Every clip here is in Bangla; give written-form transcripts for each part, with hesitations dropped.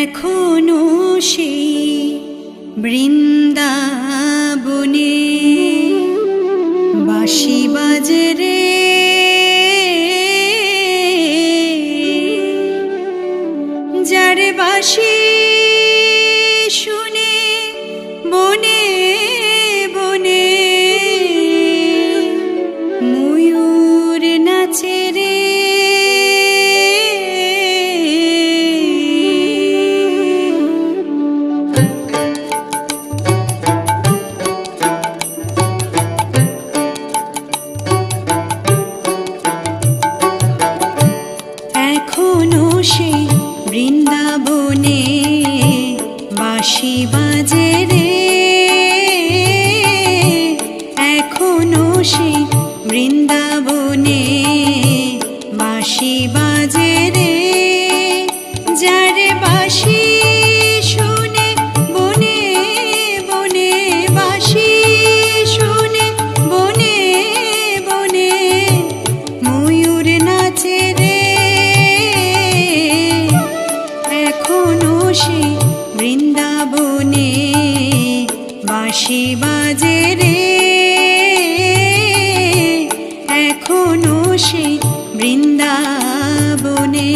এখনো সেই বৃন্দাবনে বাঁশি বাজে রে, যার বাঁশি শুনে বনে বনে ময়ূর নাচে রে। এখনো সেই বৃন্দাবনে বাঁশি বাজে রে, এখনো সেই বৃন্দাবনে বাঁশি বাজে রে, যার বাঁশি শুনে বনে বনে বাঁশি শুনে বনে বনে ময়ূর নাচে রে। এখনো সেই বৃন্দাবনে বাঁশি বাজে রে, এখনো সেই বৃন্দাবনে।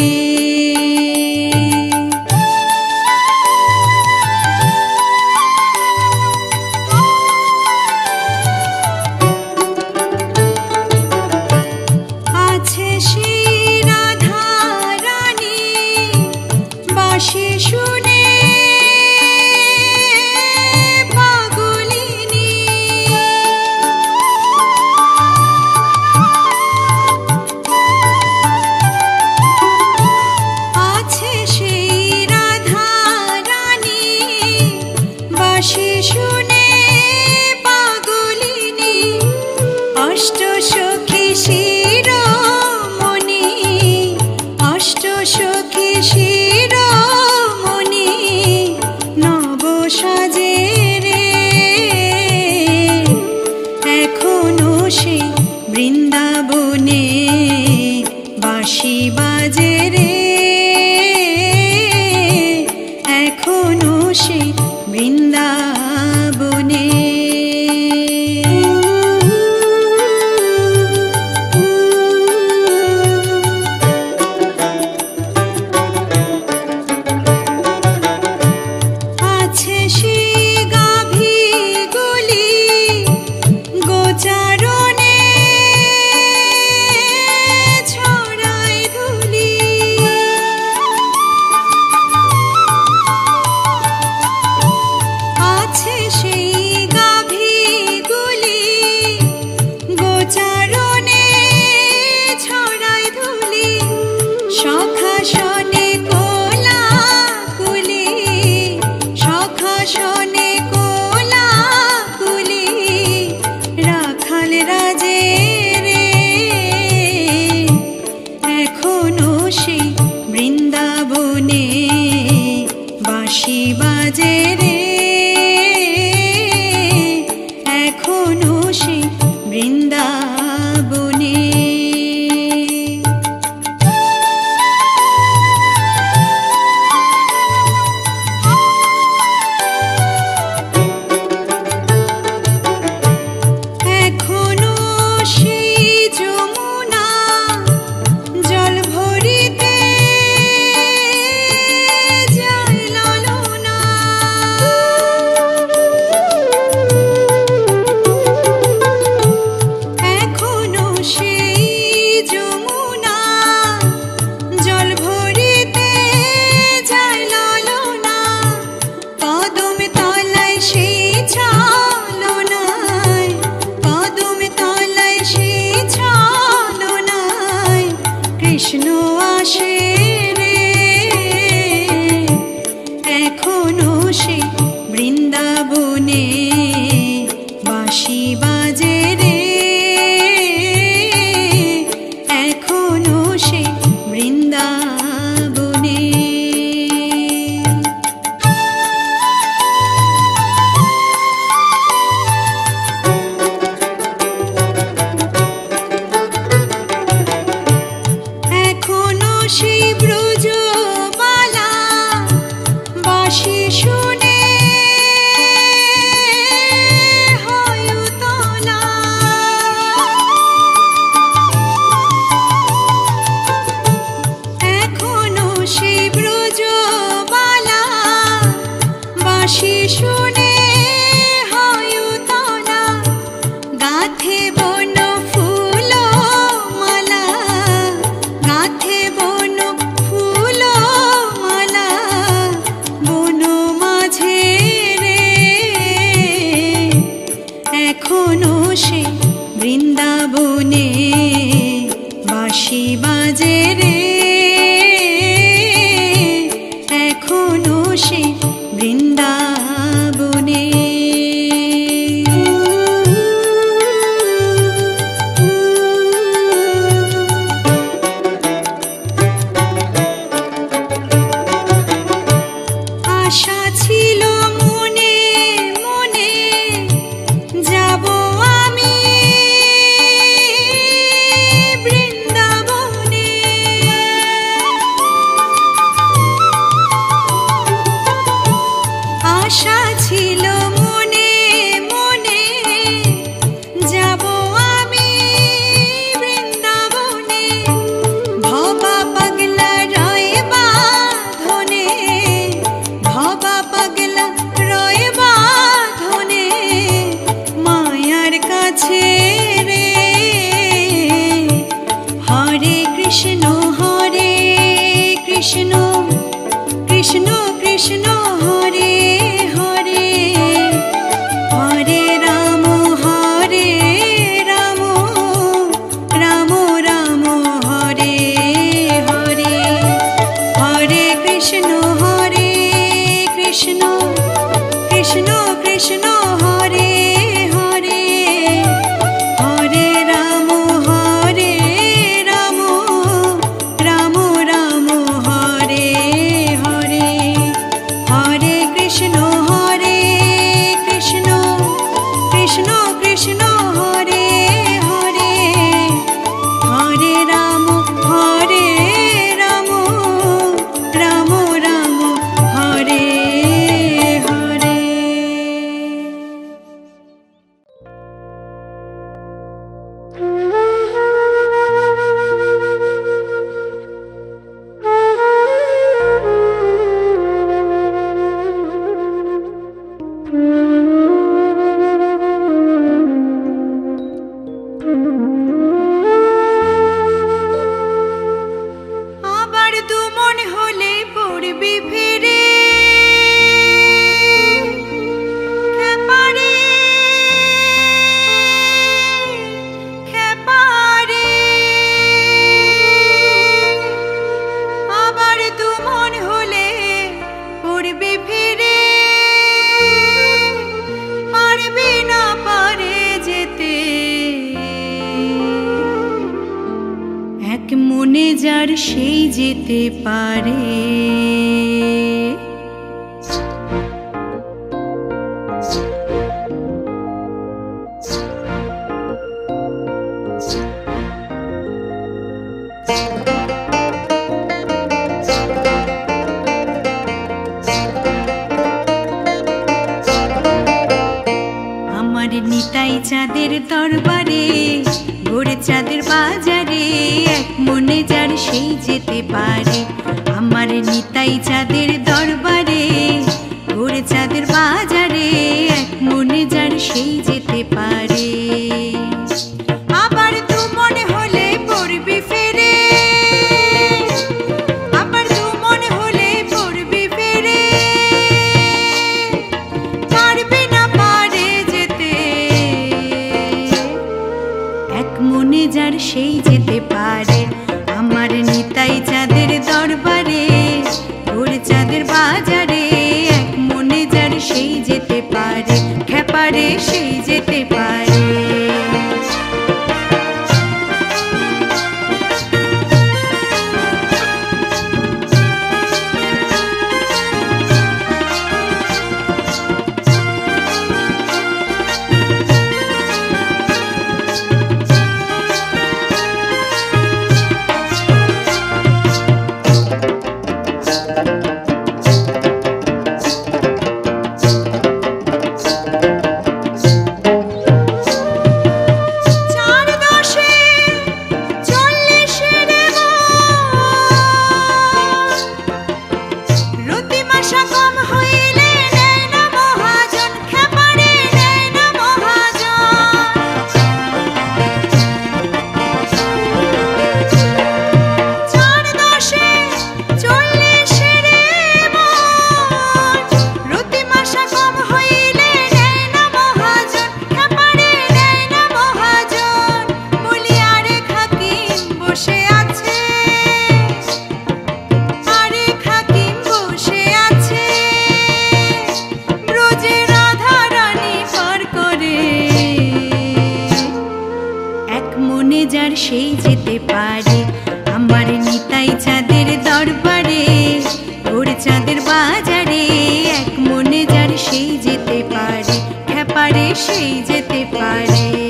আছে সেই রাধা রানী বাঁশি শুনে পাগলিনী, আছে সেই রাধা রানী বাঁশি শুনে পাগলিনী, অষ্ট সখী শিরোমণি, অষ্ট সখী শিরোমণি নব সাজে রে। এখনো সেই বৃন্দাবনে বাঁশি বাজে রে, এখনো সেই বৃন্দাবনে। আছে সেই গাভীগুলি গোচারণে ছড়ায় ধুলি, আছে সেই গাভীগুলি গোচারণে ছড়ায় ধুলি, সখা শনে কোলাকুলি, সখা শনে কোলাকুলি রাখাল রাজে রে। এখনো সেই বৃন্দাবনে বাঁশি বাজে রে, এখনো সেই বৃন্দাবনে। এখনো সেই যমুনা জল ভরিতে যায় লালনা, শুনে হয়ুতনা গাথে বন ফুল মালা গাথে বন ফুল মালা বন মাঝে রে এখনো সে বৃন্দাবনে বাঁশি বাজে রে এখনো সে বৃন্দাবনে আশা ছিল মনে মনে যাব আমি বৃন্দাবনে আশা ছিল মনে মনে যাব আমি বৃন্দাবনে ভবা পাগলা রয় বাঁধনে ভবা পাগলা রয় বাঁধনে মায়ার কাছে রে হরে কৃষ্ণ কৃষ্ণ কৃষ্ণ হরে হরে হরে রাম রাম রাম হরে হরে হরে কৃষ্ণ কৃষ্ণ কৃষ্ণ হরে হরে হরে রাম রাম রাম হরে হরে হরে কৃষ্ণ কৃষ্ণ কৃষ্ণ হরে হরে হরে রাম রাম রাম হরে হরে আবার দুমন হলে পড়বি ফিরে খেপারে খেপারে আবার দুমন হলে পড়বি ফিরে পারবি না পারে যেতে এক মনে যার সেই যেতে পারে আমার নিতাই চাঁদের দরবারে ভোরে চাঁদের বাজারে এক মনে যার সেই যেতে পারে আমার নিতাই চাঁদের দরবারে ভোরে চাঁদের বাজারে এক মনে যার সেই যেতে পারে আবার দু মনে হলে পড়বি ফেরে আবার দু মনে হলে পড়বি ফেরে পারবি না পারে যেতে এক মনে যার সেই যেতে পারে আমার নিতাই চাঁদের দরবারে ভোরে চাঁদের বাজারে এক মনে যার সেই যেতে পারে খেপারে সেই যেতে পারে আশা কম হইলে নেয় না মোহ বাজারে এক মনে যার সেই যেতে পারে খ্যাপারে সেই যেতে পারে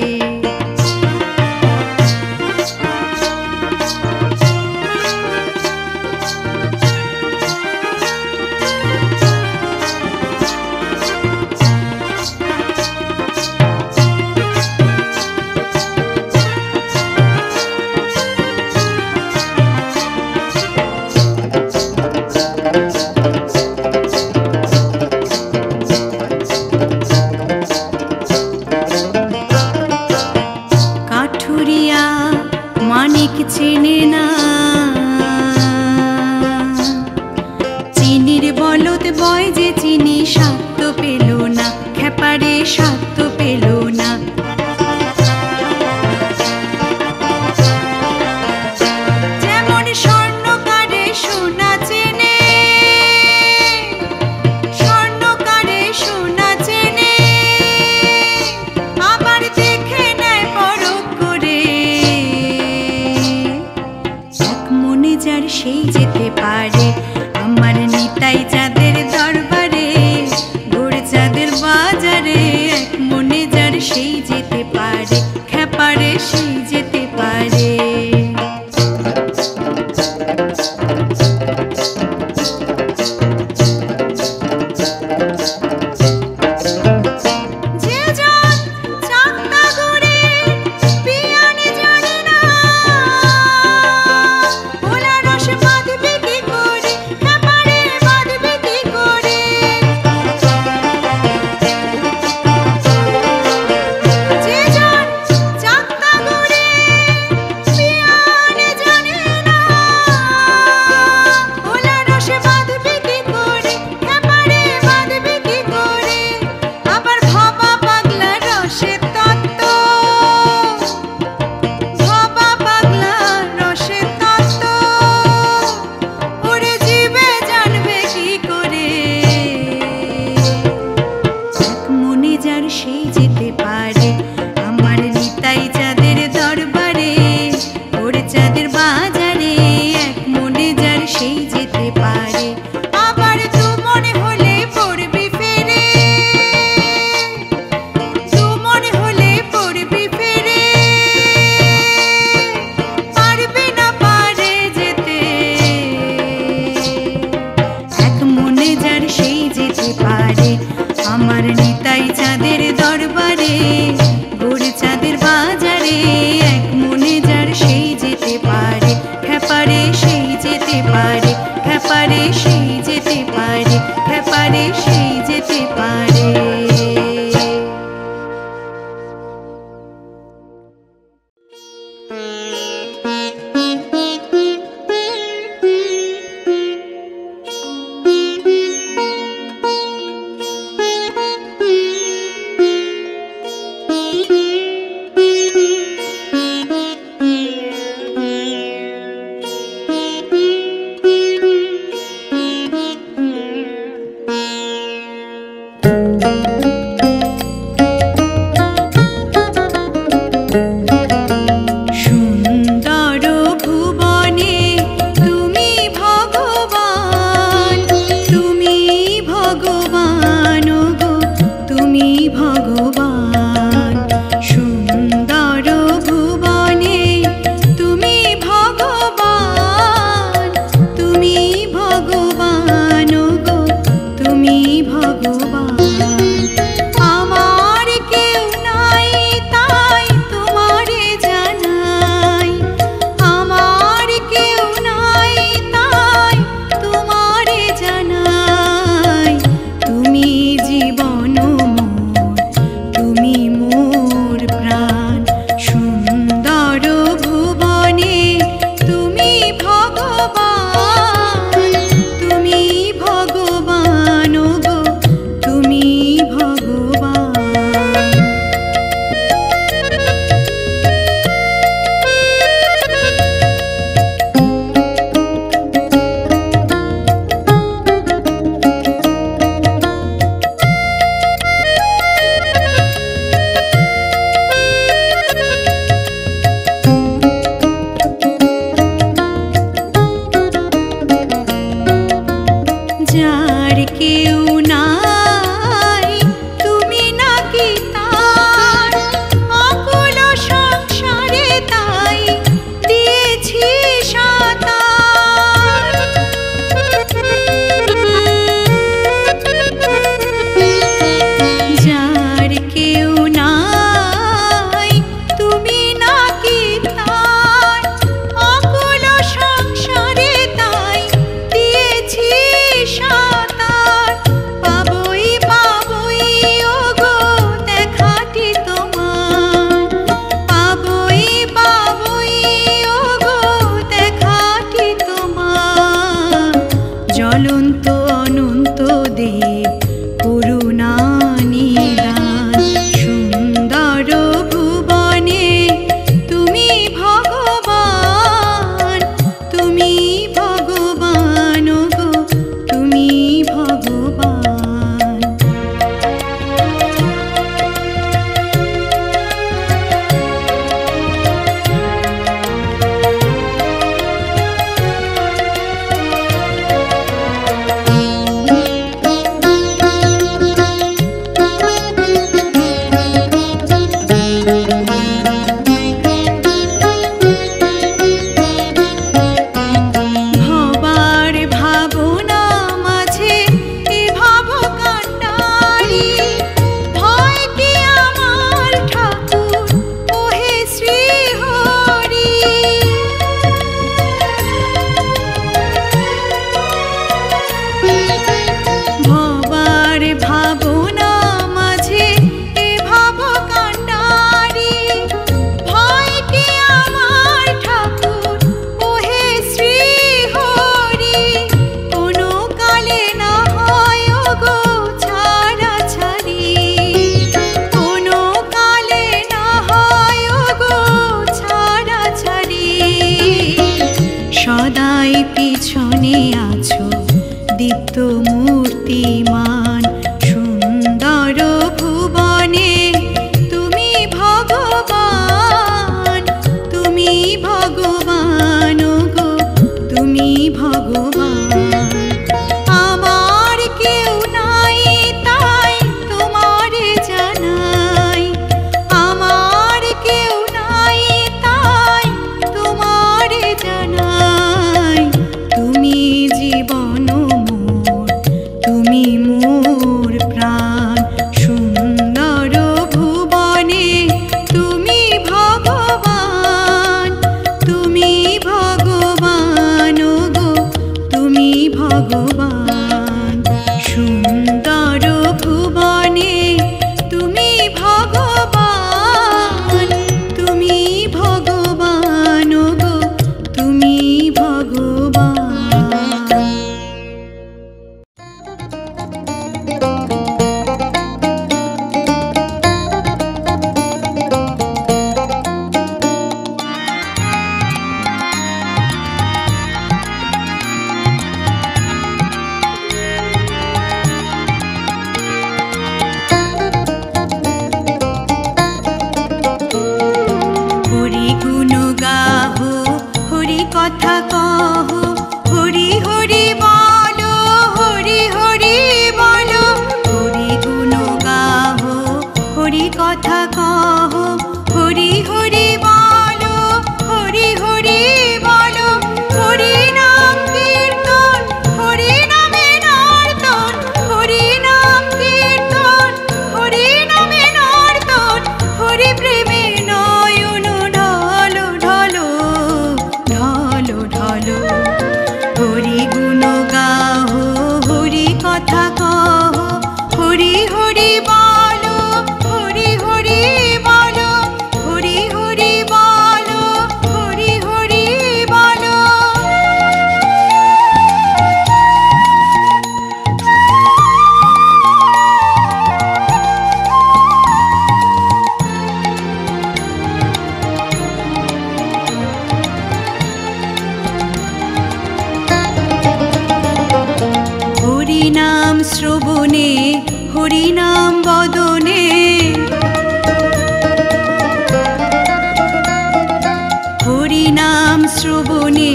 চেনে না চিনির বলদ বয় যে চিনি স্বাদ পেল না খ্যাপারে স্বাদ পেল না যেমন স্বর্ণকারে সোনা চেনে স্বর্ণকারে সোনা চেনে আবার দেখে নেয় পরখ করে যার সেই যেতে পারে আমার নিতাই চাঁদের দরবারে গোড় চাঁদের বাজারে এক মনে যার সেই যেতে পারে খ্যাপারে সেই যেতে পারে সেই যেতে পারে আমার নিতাই চাঁদের দরবারে ওর চাঁদের বাজারে এক মনে যার সেই যেতে পারে আবার তু মনে হলে পড়বি ফেরে তু মনে হলে পড়বি ফেরে পারবে না পারে যেতে এক মনে যার সেই যেতে পারে আমার নিতাই চাঁদের দরবারে গোড় চাঁদের বাজারে এক মনে যার সেই যেতে পারে খ্যাপারে সেই যেতে পারে খ্যাপারে সেই যেতে পারে খ্যাপারে সেই যেতে পারে ভগবান কেউ নাই তুমি নাকি তার অকুল সংসারে তাই দিয়েছি সাঁতার। যার কেউ নাই তুমি নাকি তার অকুল সংসারে তাই দিয়েছি সাঁতার। পাবই পাবই ওগো দেখাটি তোমার, পাবই পাবই ওগো দেখাটি তোমার। জ্বলন্ত অনন্ত দেব করুণা নিদান, সুন্দর ভুবনে তুমি ভগবান, তুমি ভগবান ওগো তুমি ভগবান। ভবার ভাবনা মাঝে এ ভাব কান্ডারি, ভয় কি আমার ঠাকুর ওহে শ্রী হরি। ভবার ভাবনা মাঝে এ ভাব কান্ডারি, ভয় কি আমার ঠাকুর ওহে শ্রী হরি। কোনো কালে না হয় ওগো ছাড়া ছাড়ি, কোনো কালে না হয় ওগো ছাড়া ছাড়ি। সদাই পিছনে আছো দীপ্ত মূর্তিমান, সুন্দর ভুবনে তুমি ভগবান, তুমি ভগবান ওগো তুমি ভগবান। আমার কেউ নাই তাই তোমারে জানাই, আমার কেউ নাই তাই তোমারে জানাই। তুমি জীবন মোর, তুমি মোর প্রাণ, সুন্দর ভুবনে তুমি ভগবান, তুমি ভগবান ওগো তুমি ভগবান। সুন্দর ভুবনে তুমি ভগবান, তুমি ভগবান ওগো তুমি ভগবান। হরি গুণ গাহো, হরি কথা কহো, হরি হরি বলো, হরি হরি বলো। হরি গুণ গাহো, হরি কথা কহো, হরি হরি বলো, হরি হরি বলো। হরি নাম কীর্তন, হরি নামে নর্তন, হরি নাম কীর্তন, হরি নামে নর্তন। হরি প্রেমে নয়ন ঢলো ঢলো, ঢলো ঢলো। হরি গুণ গাহো, হরি কথা কহো, হরি হরি বলো, হরি হরি বলো। হরি হরি বলো, হরি হরি বলো। হরি নাম শ্রবণে, হরি নাম বদনে, হরি নাম শ্রবণে,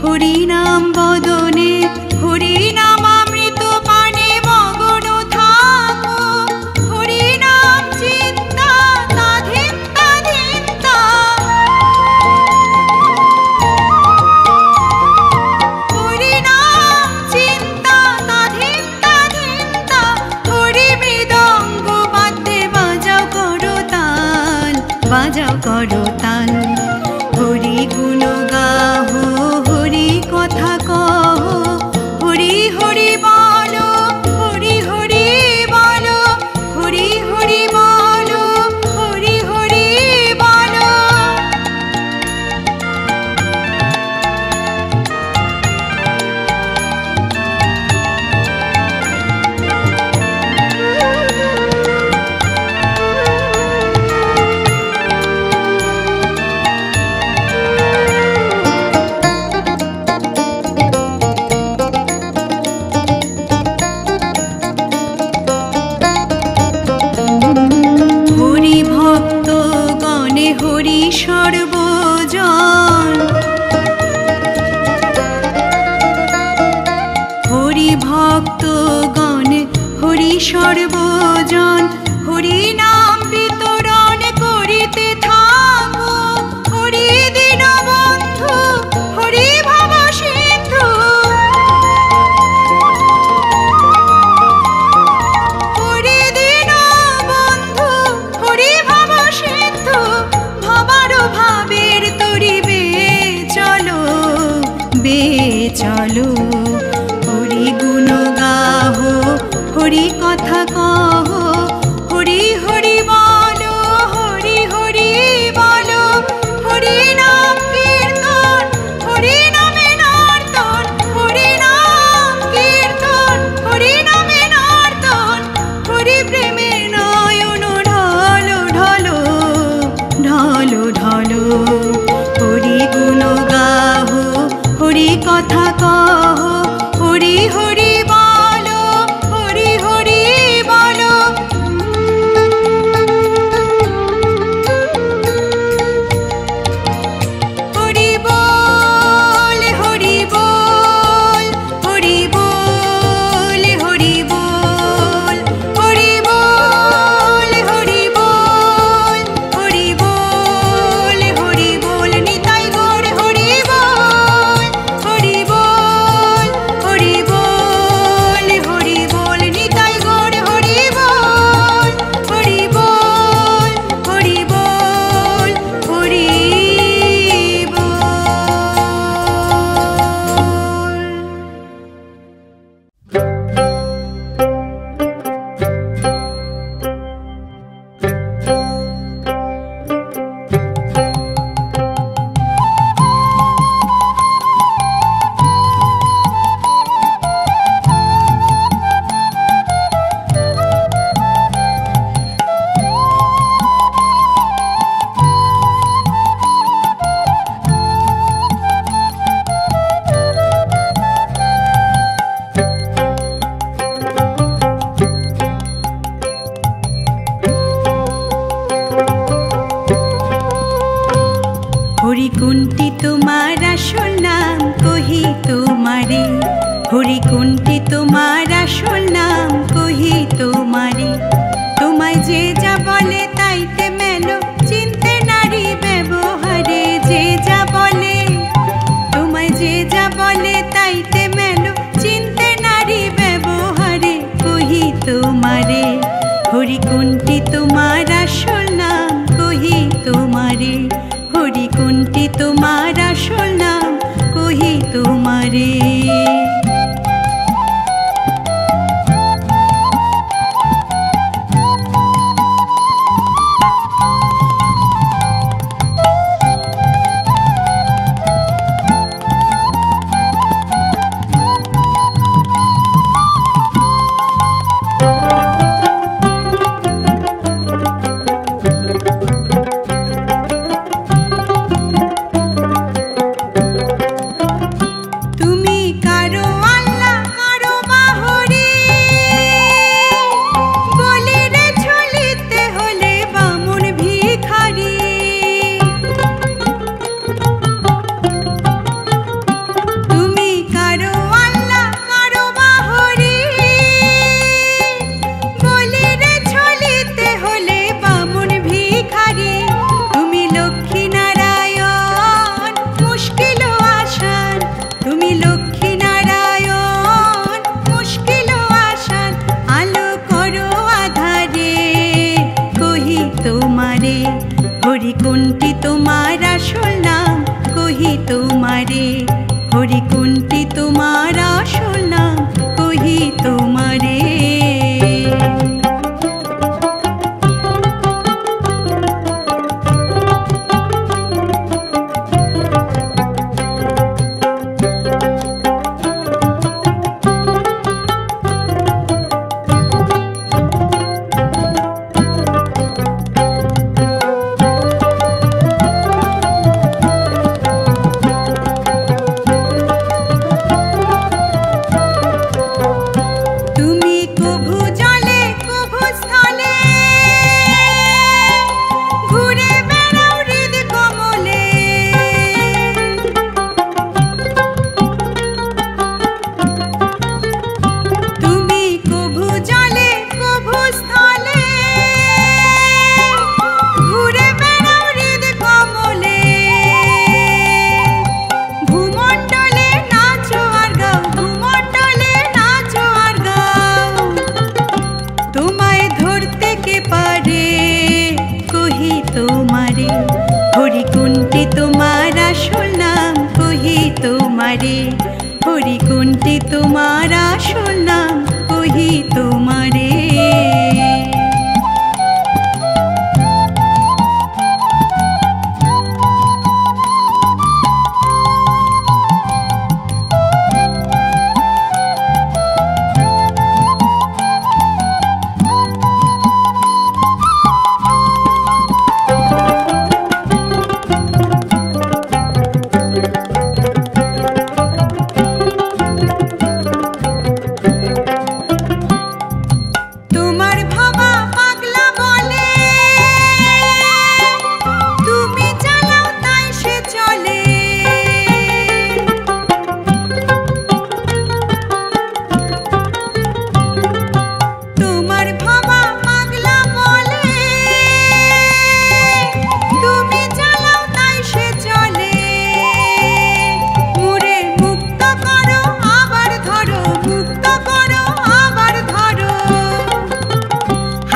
হরি নাম বদনে। হরি নাম অমৃত পানে, বাজাও করতাল। হরি গুণ গাহো, হরি কথা কহ, হরি হরি বলো, হরি হরি বলো, হরি হরি বলো, হরি হরি বলো। হরি ভক্ত গণে হরি সর্বজন, হরি ভক্ত গণে হরি সর্বজন, হরি নাম বিতরণ করিতে থাকো, হরি দীনবন্ধু, হরি ভব সিন্ধু। হরি দীনবন্ধু, হরি ভব সিন্ধু, ভবার ভাবের তরিবে চলো, বে চলো। হরি গুণ গাহো, হরি কথা কহ, হরি হরি বলো, হরি হরি বলো, হরি নাম কীর্তন, হরি নামে নর্তন, হরি নাম কীর্তন, হরি নামে নর্তন, হরি প্রেমে নয়ন ঢলো ঢলো, ঢলো ঢলো। হরি গুণ গাহো, হরি কথা কহ, হরি হরি বলো, হরি হরি বলো। হরি বল, হরি বল, হরি বল, হরি বল, হরি বল, হরি বল, হরি বল, হরি বল। নিতাই গৌর হরি বল, হরি বল, হরি বল, হরি বল। নিতাই গৌর হরি বল, হরি বল, হরি বল, হরি বল। হরি কোনটি তোমার আসল নাম কহি তোমারে, হরি কোনটি তোমার আসল নাম কহি তোমারে। তোমায় যে যা বলে তাইতে মেলো, চিনতে নারী ব্যবহারে যে যা বলে। তোমায় যে যা বলে তাইতে মেলো, চিনতে নারী ব্যবহারে কহি তোমারে। হরি কোনটি তোমার আসল নাম কহি তোমারে, হরি কোনটি তোমার আসল নাম কহি তোমারে।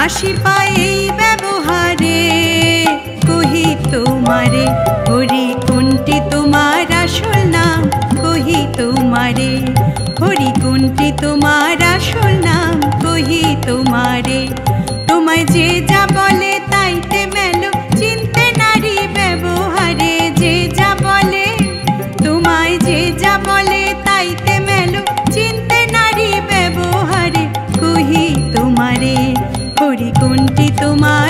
হাসি পায় এই ব্যবহারে। কহি তোমারে হরি কোনটি তোমার আসল নাম, কহি তোমারে হরি কোনটি তোমার আসল নাম, কহি তোমারে। তোমায় যে যা বলে তাইতে মেলো, চিনতে নারী ব্যবহারে। যে যা বলে তোমায় যে যা বলে তাইতে মেলো, চিনতে নারী ব্যবহারে। কহি তোমারে হরি কোনটি তোমার